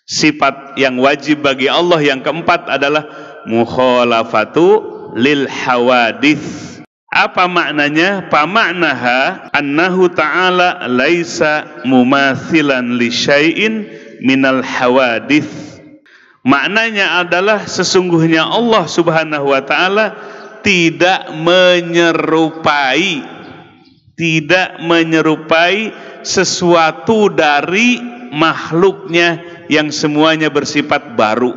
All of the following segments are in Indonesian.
Sifat yang wajib bagi Allah yang keempat adalah mukhalafatu lil hawadits. Apa maknanya? Pama'naha annahu ta'ala laisa mumathilan li syai'in minal hawadits. Maknanya adalah sesungguhnya Allah Subhanahu wa ta'ala tidak menyerupai sesuatu dari makhluknya yang semuanya bersifat baru.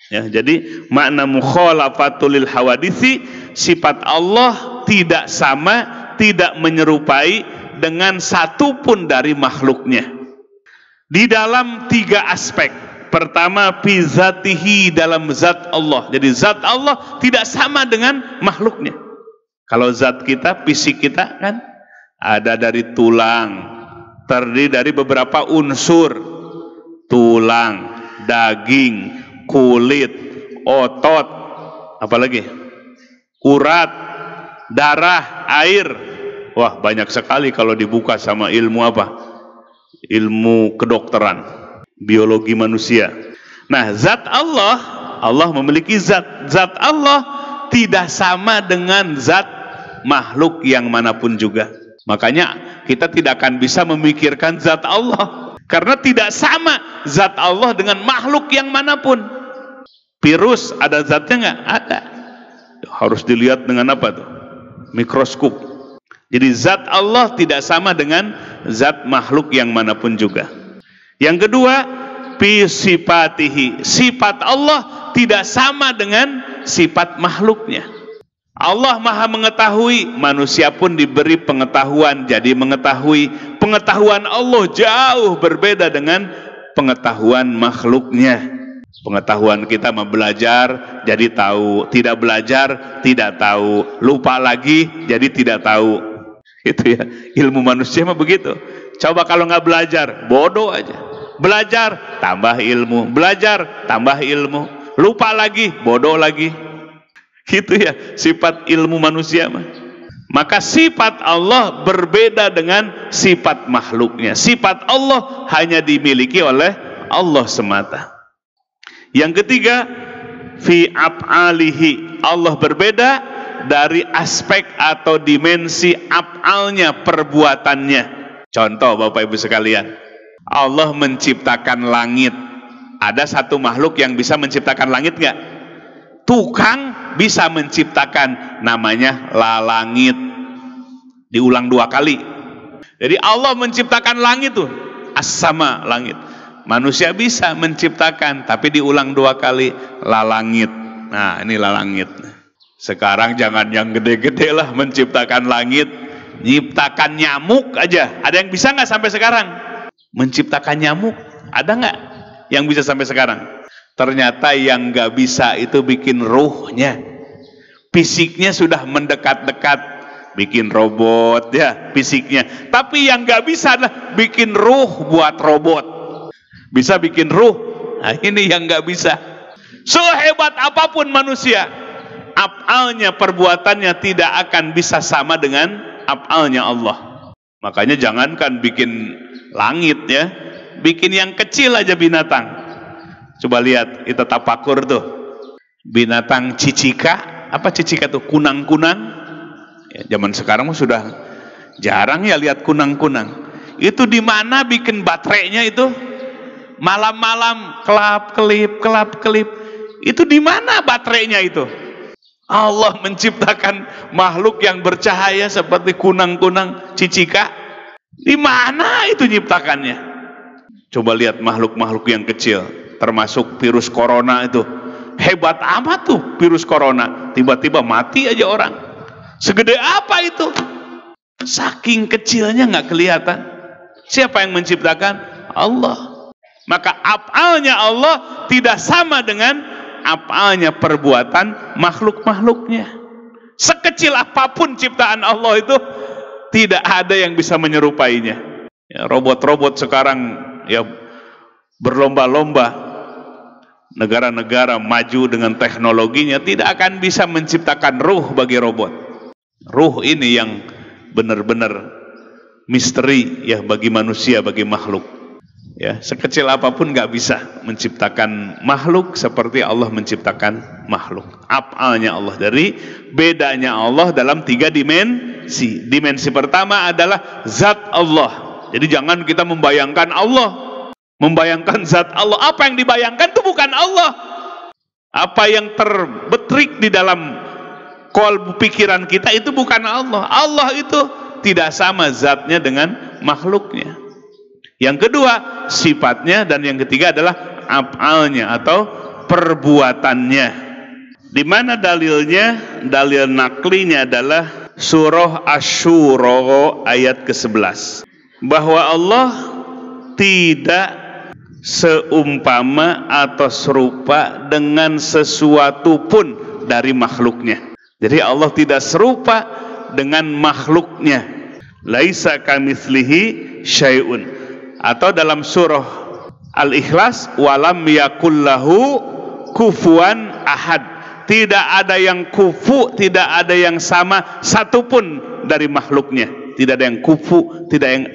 Ya, jadi makna mukhalafatul lil hawaditsi, sifat Allah tidak sama, tidak menyerupai dengan satu pun dari makhluknya di dalam 3 aspek. Pertama, fi zatihi, dalam zat Allah. Jadi zat Allah tidak sama dengan makhluknya. Kalau zat kita, fisik kita kan ada dari tulang, terdiri dari beberapa unsur: tulang, daging, kulit, otot, apalagi urat, darah, air. Wah, banyak sekali kalau dibuka sama ilmu apa? Ilmu kedokteran, biologi manusia. Nah, zat Allah, Allah memiliki zat. Zat Allah tidak sama dengan zat makhluk yang manapun juga. Makanya kita tidak akan bisa memikirkan zat Allah, karena tidak sama zat Allah dengan makhluk yang manapun. Virus ada zatnya nggak? Ada. Harus dilihat dengan apa tuh? Mikroskop. Jadi zat Allah tidak sama dengan zat makhluk yang manapun juga. Yang kedua, fi sifatihi, sifat Allah tidak sama dengan sifat makhluknya. Allah maha mengetahui, manusia pun diberi pengetahuan, jadi mengetahui. Pengetahuan Allah jauh berbeda dengan pengetahuan makhluknya. Pengetahuan kita mau belajar jadi tahu, tidak belajar tidak tahu, lupa lagi jadi tidak tahu. Itu ya, ilmu manusia mah begitu. Coba kalau nggak belajar, bodoh aja. Belajar tambah ilmu, belajar tambah ilmu, lupa lagi, bodoh lagi. Gitu ya sifat ilmu manusia mah. Maka sifat Allah berbeda dengan sifat makhluknya. Sifat Allah hanya dimiliki oleh Allah semata. Yang ketiga, fi af'alihi, Allah berbeda dari aspek atau dimensi af'alnya, perbuatannya. Contoh Bapak Ibu sekalian, Allah menciptakan langit. Ada satu makhluk yang bisa menciptakan langit nggak? Tukang bisa menciptakan, namanya lalangit. Diulang 2 kali. Jadi Allah menciptakan langit tuh, as-sama, langit. Manusia bisa menciptakan, tapi diulang 2 kali, lalangit. Nah, ini lalangit. Sekarang jangan yang gede-gede lah menciptakan langit, nyiptakan nyamuk aja. Ada yang bisa nggak sampai sekarang? Menciptakan nyamuk, ada nggak yang bisa sampai sekarang? Ternyata yang nggak bisa itu bikin ruhnya. Fisiknya sudah mendekat-dekat, bikin robot ya fisiknya. Tapi yang nggak bisa adalah bikin ruh buat robot. Bisa bikin ruh, nah ini yang nggak bisa. Sehebat apapun manusia, af'alnya, perbuatannya tidak akan bisa sama dengan af'alnya Allah. Makanya jangankan bikin langit ya, bikin yang kecil aja binatang. Coba lihat, kita tapakur tuh binatang cicika. Apa cicika tuh? Kunang-kunang ya, zaman sekarang sudah jarang ya lihat kunang-kunang. Itu di mana bikin baterainya itu? Malam-malam kelap-kelip. Itu di mana baterainya itu? Allah menciptakan makhluk yang bercahaya seperti kunang-kunang, cicika. Di mana itu nyiptakannya? Coba lihat makhluk-makhluk yang kecil, termasuk virus corona itu. Hebat amat tuh virus corona, tiba-tiba mati aja orang. Segede apa itu? Saking kecilnya nggak kelihatan. Siapa yang menciptakan? Allah. Maka af'alnya Allah tidak sama dengan af'alnya perbuatan makhluk-makhluknya. Sekecil apapun ciptaan Allah itu tidak ada yang bisa menyerupainya. Ya, robot-robot sekarang ya berlomba-lomba. Negara-negara maju dengan teknologinya tidak akan bisa menciptakan ruh bagi robot. Ruh ini yang benar-benar misteri ya bagi manusia, bagi makhluk. Ya, sekecil apapun nggak bisa menciptakan makhluk seperti Allah menciptakan makhluk. Af'alnya Allah, dari bedanya Allah dalam 3 dimensi. Dimensi pertama adalah zat Allah. Jadi jangan kita membayangkan Allah, membayangkan zat Allah. Apa yang dibayangkan itu bukan Allah. Apa yang terbetrik di dalam kolbu pikiran kita itu bukan Allah. Allah itu tidak sama zatnya dengan makhluknya. Yang kedua sifatnya, dan yang ketiga adalah af'alnya atau perbuatannya. Di mana dalilnya? Dalil naklinya adalah surah Asy-Syura ayat ke-11, bahwa Allah tidak seumpama atau serupa dengan sesuatu pun dari makhluknya. Jadi Allah tidak serupa dengan makhluknya. Laisa kamitslihi syai'un. Atau dalam surah Al-Ikhlas, walam yakullahu kufuwan ahad. Tidak ada yang kufu, tidak ada yang sama satupun dari makhluknya. Tidak ada yang kufu, tidak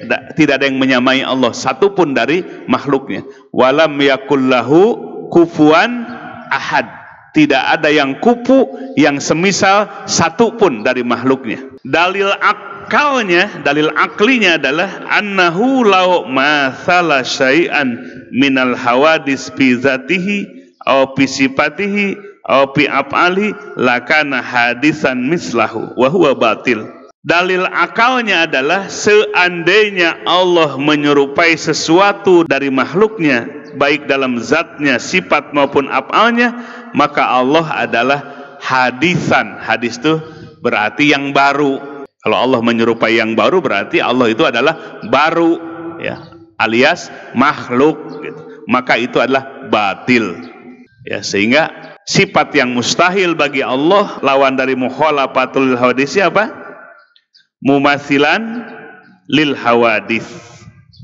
ada yang menyamai Allah satupun dari makhluknya. Walam yakullahu kufuwan ahad. Tidak ada yang kufu, yang semisal satupun dari makhluknya. Dalil akalnya, dalil aklinya adalah annahu law mathala syai'an minal hawadis fi zatihi aw fi sifatihi aw fi af'ali lakana hadisan mislahu wa huwa batil. Dalil akalnya adalah seandainya Allah menyerupai sesuatu dari makhluknya, baik dalam zatnya, sifat maupun af'alnya, maka Allah adalah hadisan. Hadis itu berarti yang baru. Kalau Allah menyerupai yang baru, berarti Allah itu adalah baru, ya, alias makhluk, gitu. Maka itu adalah batil, ya. Sehingga sifat yang mustahil bagi Allah, lawan dari mukhalafatul hawadis apa? Mumatsilan lil hawadis.